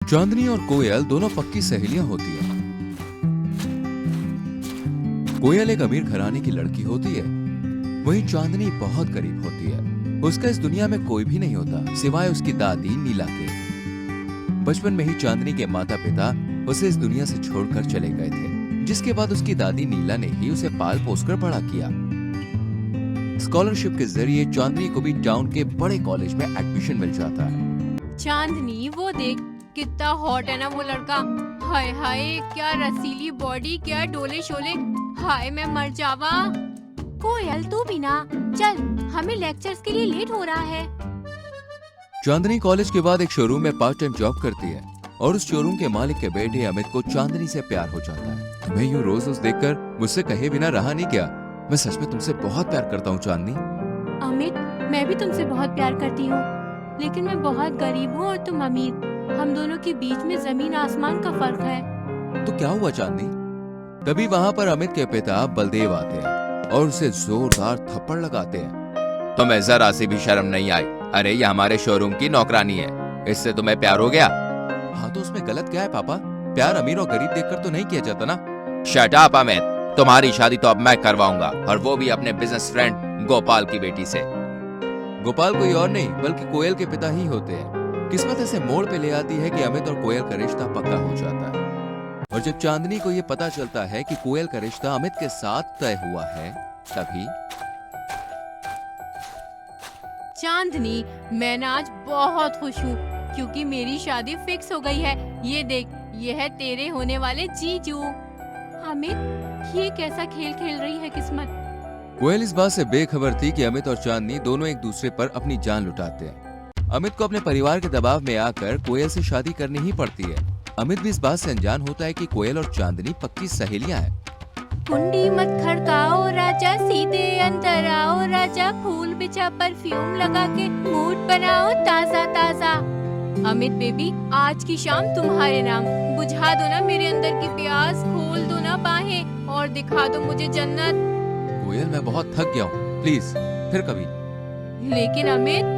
चांदनी और कोयल दोनों पक्की सहेलियां होती हैं। कोयल एक अमीर घराने की लड़की होती है, वहीं चांदनी बहुत गरीब होती है। उसका इस दुनिया में कोई भी नहीं होता सिवाय उसकी दादी नीला के। बचपन में ही चांदनी के माता पिता उसे इस दुनिया से छोड़कर चले गए थे, जिसके बाद उसकी दादी नीला ने ही उसे पाल पोसकर बड़ा किया। स्कॉलरशिप के जरिए चांदनी को भी टाउन के बड़े कॉलेज में एडमिशन मिल जाता है। चांदनी वो देख कितना हॉट है ना वो लड़का। हाय हाय क्या रसीली बॉडी, क्या डोले शोले। हाय मैं मर जावा। कोयल तू भी ना चल, हमें लेक्चर्स के लिए लेट हो रहा है। चांदनी कॉलेज के बाद एक शोरूम में पार्ट टाइम जॉब करती है और उस शोरूम के मालिक के बेटे अमित को चांदनी से प्यार हो जाता है। मैं यूँ रोज देखकर मुझसे कहे बिना रहा नहीं गया। मैं सच में तुमसे बहुत प्यार करता हूँ चांदनी। अमित मैं भी तुमसे बहुत प्यार करती हूँ, लेकिन मैं बहुत गरीब हूँ और तुम अमीर। हम दोनों के बीच में जमीन आसमान का फर्क है। तो क्या हुआ चांदनी? तभी वहाँ पर अमित के पिता बलदेव आते हैं और उसे जोरदार थप्पड़ लगाते हैं। तुम्हें जरा सी भी शर्म नहीं आई? अरे ये हमारे शोरूम की नौकरानी है, इससे तुम्हें प्यार हो गया? हाँ तो उसमें गलत क्या है पापा? प्यार अमीर और गरीब देखकर तो नहीं किया जाता ना। शट अप अमित, तुम्हारी शादी तो अब मैं करवाऊंगा, और वो भी अपने बिजनेस फ्रेंड गोपाल की बेटी से। गोपाल कोई और नहीं बल्कि कोयल के पिता ही होते हैं। किस्मत ऐसे मोड़ पे ले आती है कि अमित और कोयल का रिश्ता पक्का हो जाता है। और जब चांदनी को ये पता चलता है कि कोयल का रिश्ता अमित के साथ तय हुआ है, तभी चांदनी मैं ना आज बहुत खुश हूँ क्योंकि मेरी शादी फिक्स हो गई है। ये देख, ये है तेरे होने वाले जीजू। अमित ये कैसा खेल खेल रही है किस्मत। कोयल इस बात से बेखबर थी कि अमित और चांदनी दोनों एक दूसरे पर अपनी जान लुटाते हैं। अमित को अपने परिवार के दबाव में आकर कोयल से शादी करनी ही पड़ती है। अमित भी इस बात से अनजान होता है कि कोयल और चांदनी पक्की सहेलियां हैं। कुंडी मत खड़काओ राजा, सीधे अंदर आओ राजा, फूल बिछा परफ्यूम लगा के मूड बनाओ ताजा ताजा। अमित बेबी आज की शाम तुम्हारे नाम, बुझा दो ना मेरे अंदर की प्यास, खोल दो ना बाहें और दिखा दो मुझे जन्नत। कोयल मैं बहुत थक गया हूँ, प्लीज फिर कभी। लेकिन अमित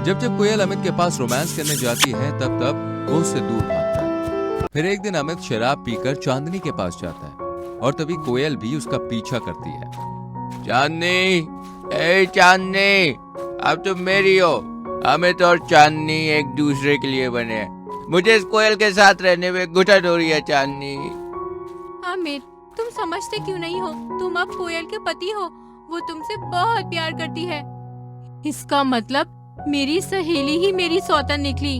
जब कोयल अमित के पास रोमांस करने जाती है तब वो उससे दूर भागता है। फिर एक दिन अमित शराब पीकर चांदनी के पास जाता है और तभी कोयल भी उसका पीछा करती है। चांदनी, ए चांदनी, अब तुम मेरी हो। अमित और चांदनी एक दूसरे के लिए बने हैं। मुझे इस कोयल के साथ रहने में घुटन हो रही है चांदनी। अमित तुम समझते क्यों नहीं हो? तुम अब कोयल के पति हो, वो तुमसे बहुत प्यार करती है। इसका मतलब मेरी सहेली ही मेरी सौतन निकली।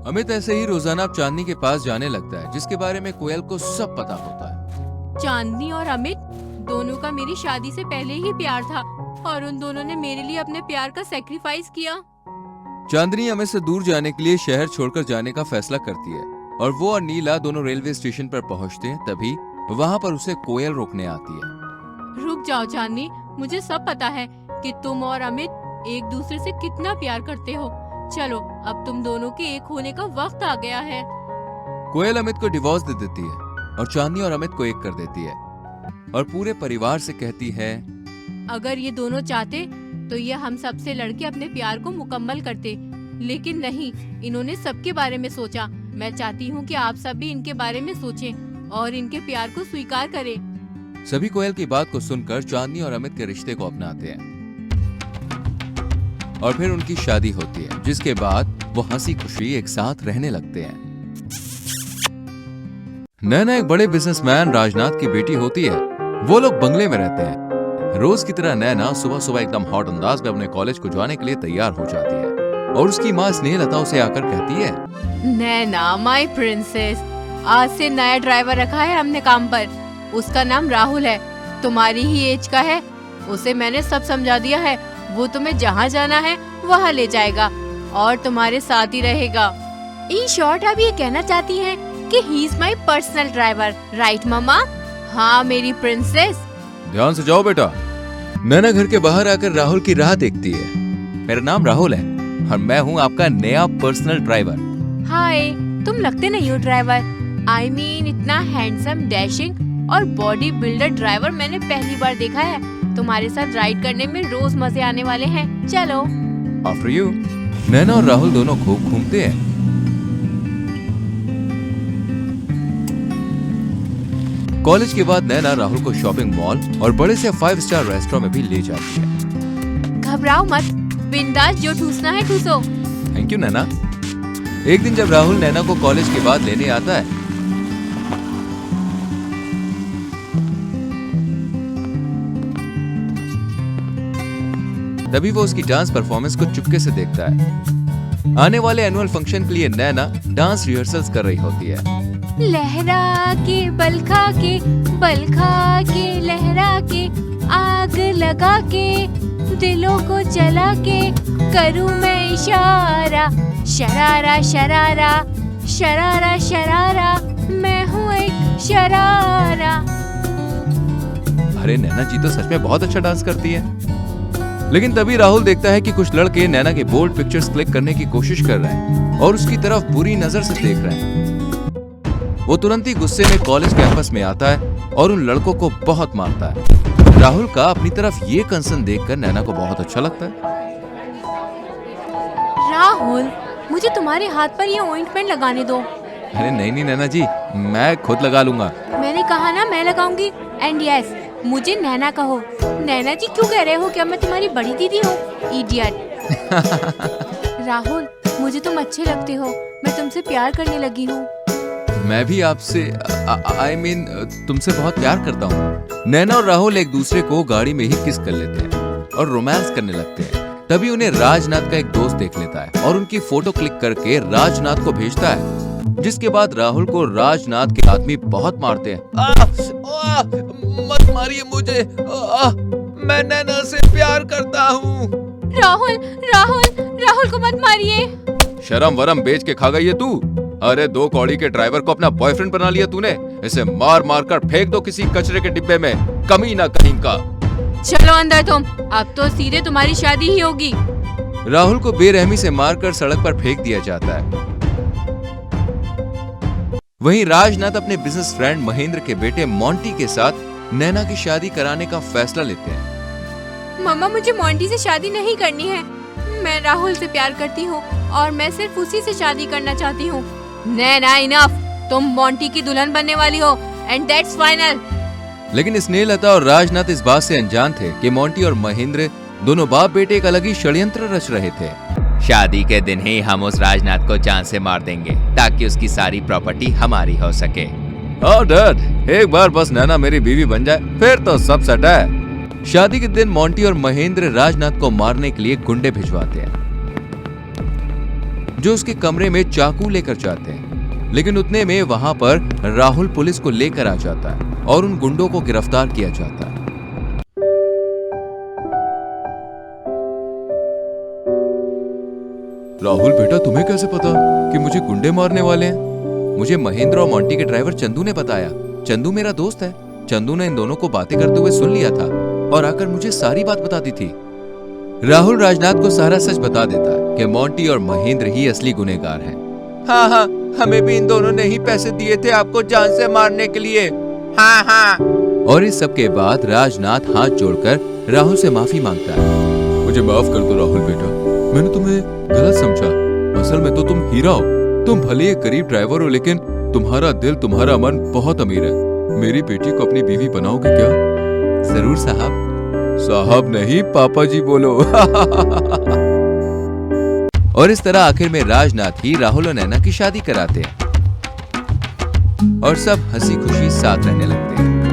अमित ऐसे ही रोजाना चांदनी के पास जाने लगता है, जिसके बारे में कोयल को सब पता होता है। चांदनी और अमित दोनों का मेरी शादी से पहले ही प्यार था और उन दोनों ने मेरे लिए अपने प्यार का सैक्रिफाइस किया। चांदनी अमित से दूर जाने के लिए शहर छोड़कर जाने का फैसला करती है और वो और नीला दोनों रेलवे स्टेशन पर पहुंचते हैं। तभी वहाँ पर उसे कोयल रोकने आती है। रुक जाओ चांदनी, मुझे सब पता है कि तुम और अमित एक दूसरे से कितना प्यार करते हो। चलो अब तुम दोनों के एक होने का वक्त आ गया है। कोयल अमित को डिवोर्स दे देती है और चांदनी और अमित को एक कर देती है और पूरे परिवार से कहती है, अगर ये दोनों चाहते तो ये हम सबसे लड़के अपने प्यार को मुकम्मल करते, लेकिन नहीं, इन्होंने सबके बारे में सोचा। मैं चाहती हूँ कि आप सब भी इनके बारे में सोचें और इनके प्यार को स्वीकार करें। सभी कोयल की बात को सुनकर चांदनी और अमित के रिश्ते को अपनाते हैं और फिर उनकी शादी होती है, जिसके बाद वो हंसी खुशी एक साथ रहने लगते हैं। नैना एक बड़े बिजनेसमैन राजनाथ की बेटी होती है। वो लोग बंगले में रहते हैं। रोज की तरह नैना सुबह सुबह एकदम हॉट अंदाज में अपने कॉलेज को जाने के लिए तैयार हो जाती है और उसकी माँ स्नेहलता उसे आकर कहती है, नैना माय प्रिंसेस, आज से नया ड्राइवर रखा है हमने काम पर। उसका नाम राहुल है, तुम्हारी ही एज का है। उसे मैंने सब समझा दिया है, वो तुम्हें जहाँ जाना है वहाँ ले जाएगा और तुम्हारे साथ ही रहेगा। इन शॉर्ट आप ये कहना चाहती हैं कि he is my personal driver, right mamma? हाँ मेरी प्रिंसेस। ध्यान से जाओ बेटा। नैना घर के बाहर आकर राहुल की राह देखती है। मेरा नाम राहुल है और मैं हूँ आपका नया पर्सनल ड्राइवर। हाय, तुम लगते नहीं हो ड्राइवर। आई मीन इतना हैंडसम, डैशिंग और बॉडी बिल्डर ड्राइवर मैंने पहली बार देखा है। तुम्हारे साथ राइड करने में रोज मजे आने वाले हैं। चलो। After you. नैना और राहुल दोनों खूब घूमते हैं। कॉलेज के बाद नैना राहुल को शॉपिंग मॉल और बड़े से 5 स्टार रेस्टोरेंट में भी ले जाती है। घबराओ मत, बिंदास, जो ठूसना है ठूसो। थैंक यू नैना। एक दिन जब राहुल नैना को कॉलेज के बाद लेने आता है, तभी वो उसकी डांस परफॉर्मेंस को चुपके से देखता है। आने वाले एनुअल फंक्शन के लिए नैना डांस रिहर्सल्स कर रही होती है। लहरा के बल खा के, बल खा के लहरा के, आग लगा के दिलों को जला के, करूँ मैं इशारा, शरारा शरारा, शरारा शरारा, मैं हूँ एक शरारा। अरे नैना जी तो सच में बहुत अच्छा डांस करती है। लेकिन तभी राहुल देखता है कि कुछ लड़के नैना के बोल्ड पिक्चर्स क्लिक करने की कोशिश कर रहे हैं और उसकी तरफ बुरी नजर से देख रहे हैं। वो तुरंत ही गुस्से में कॉलेज कैंपस में आता है और उन लड़कों को बहुत मारता है। राहुल का अपनी तरफ ये कंसर्न देखकर नैना को बहुत अच्छा लगता है। राहुल, मुझे तुम्हारे हाथ पर ये ऑइंटमेंट लगाने दो। अरे नहीं नहीं नैना जी, मैं खुद लगा लूंगा। मैंने कहा ना मैं लगाऊंगी। एंड यस, मुझे नैना कहो। नैना जी क्यों कह रहे हो? क्या मैं तुम्हारी बड़ी दीदी हूँ? इडियट। राहुल, मुझे तुम अच्छे लगते हो, मैं तुमसे प्यार करने लगी हूँ। मैं भी आपसे आई मीन तुमसे बहुत प्यार करता हूँ। नैना और राहुल एक दूसरे को गाड़ी में ही किस कर लेते हैं और रोमांस करने लगते हैं। तभी उन्हें राजनाथ का एक दोस्त देख लेता है और उनकी फोटो क्लिक करके राजनाथ को भेजता है, जिसके बाद राहुल को राजनाथ के आदमी बहुत मारते हैं। मत मारिए मुझे, मैं नैना से प्यार करता हूँ। राहुल, राहुल, राहुल को मत मारिए। शर्म वरम बेच के खा गई है तू। अरे 2 कौड़ी के ड्राइवर को अपना बॉयफ्रेंड बना लिया तूने। इसे मार मार कर फेंक दो किसी कचरे के डिब्बे में, कमीना कहीं का। चलो अंदर तुम, अब तो सीधे तुम्हारी शादी ही होगी। राहुल को बेरहमी से मारकर सड़क पर फेंक दिया जाता है। वहीं राजनाथ अपने बिजनेस फ्रेंड महेंद्र के बेटे मोंटी के साथ नैना की शादी कराने का फैसला लेते हैं। मम्मा, मुझे मोंटी से शादी नहीं करनी है। मैं राहुल से प्यार करती हूँ और मैं सिर्फ उसी से शादी करना चाहती हूँ। नैना, इनफ, तुम मोंटी की दुल्हन बनने वाली हो एंड दैट्स फाइनल। लेकिन स्नेहलता और राजनाथ इस बात से अनजान थे कि मोंटी और महेंद्र दोनों बाप बेटे एक अलग ही षड्यंत्र रच रहे थे। शादी के दिन ही हम उस राजनाथ को जान से मार देंगे ताकि उसकी सारी प्रॉपर्टी हमारी हो सके। ओह डैड, एक बार बस नैना मेरी बीवी बन जाए फिर तो सब सेट है। शादी के दिन मोंटी और महेंद्र राजनाथ को मारने के लिए गुंडे भिजवाते हैं, जो उसके कमरे में चाकू लेकर जाते हैं। लेकिन उतने में वहां पर राहुल पुलिस को लेकर आ जाता है और उन गुंडों को गिरफ्तार किया जाता है। राहुल बेटा, तुम्हें कैसे पता कि मुझे गुंडे मारने वाले हैं? मुझे महेंद्र और मोंटी के ड्राइवर चंदू ने बताया। चंदू मेरा दोस्त है। चंदू ने इन दोनों को बातें करते हुए सुन लिया था और आकर मुझे सारी बात बता दी थी। राहुल राजनाथ को सारा सच बता देता है कि मोंटी और महेंद्र ही असली गुनहगार हैं। हाँ हाँ, हमें भी इन दोनों ने ही पैसे दिए थे आपको जान से मारने के लिए। हाँ हाँ। और इस सब के बाद राजनाथ हाथ जोड़कर राहुल से माफी मांगता है। मुझे माफ कर दो राहुल बेटा, मैंने तुम्हें गलत समझा। असल में तो तुम हीरा हो। तुम भले एक गरीब ड्राइवर हो, लेकिन तुम्हारा दिल, तुम्हारा मन बहुत अमीर है। मेरी बेटी को अपनी बीवी बनाओगे क्या? जरूर साहब। साहब नहीं, पापा जी बोलो। और इस तरह आखिर में राजनाथ ही राहुल और नैना की शादी कराते हैं और सब हंसी खुशी साथ रहने लगते हैं।